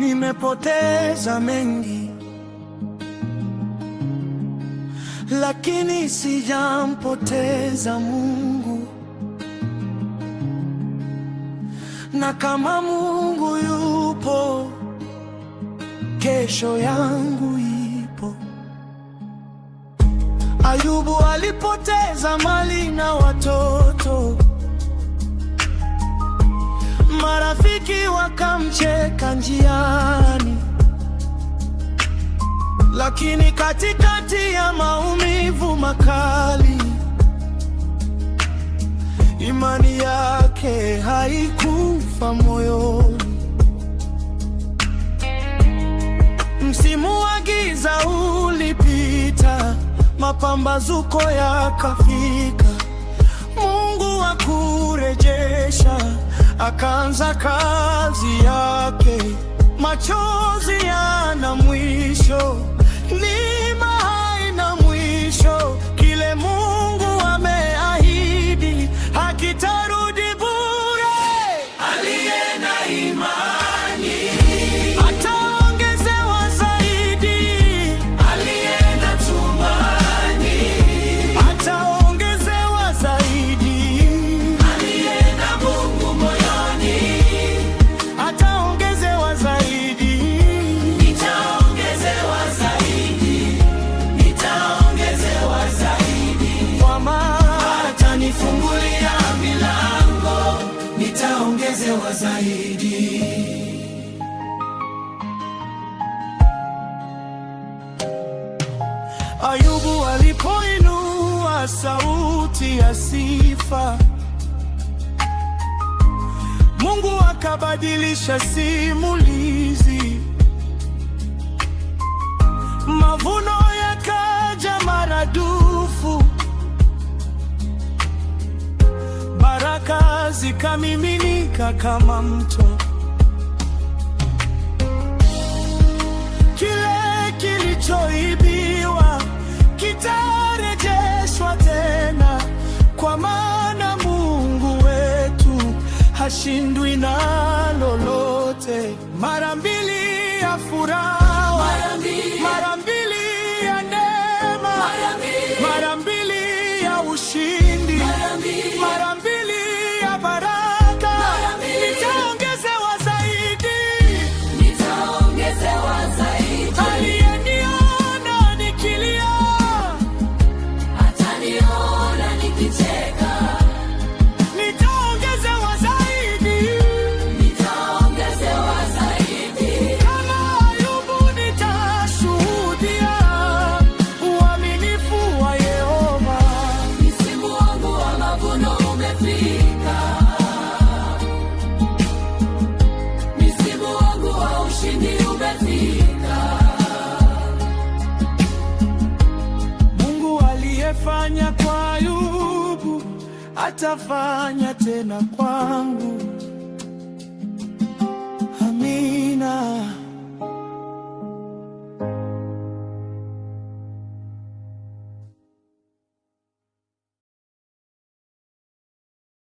Nimepoteza mengi, lakini sijampoteza Mungu. Na kama Mungu yupo, kesho yangu ipo. Ayubu alipoteza mali na watoto, marafiki wakamcheka njiani, lakini katikati ya maumivu makali, imani yake haikufa moyoni. Msimu wa giza ulipita, mapambazuko yakafika. Mungu akurejesha, akaanza kazi yake. Machozi yana mwisho, neema haina mwisho. Kile Mungu ameahidi hakitarudi bure. Aliye na imani ataongezewa zaidi, aliye na tumaini ataongezewa zaidi, aliye na Mungu moyoni ataongezewa zaidi. Nitaongezewa zaidi, nitaongezewa zaidi, kwa maana atanifungulia milango, nitaongezewa zaidi. Ayubu alipoinua sauti ya sifa, Mungu akabadilisha simulizi. Mavuno yakaja maradufu, baraka zikamiminika kama mto. Kile kilichoibiwa kitarejeshwa tena, kwa maana Mungu wetu hashindwi na lolote. Mara mbili ya furaha, mara mbili ya neema, mara mbili ya ushindi, mara mbili ya baraka. Nitaongezewa zaidi, nitaongezewa zaidi. Aliyeniona nikilia ataniona nikicheka. nitaongezewa zaidi. Nitaongezewa zaidi. Kama Ayubu nitashuhudia uaminifu wa Yehova. Msimu wangu wa mavuno umefika, msimu wangu wa ushindi umefika. Mungu aliyefanya kwa Ayubu atafanya tena kwangu.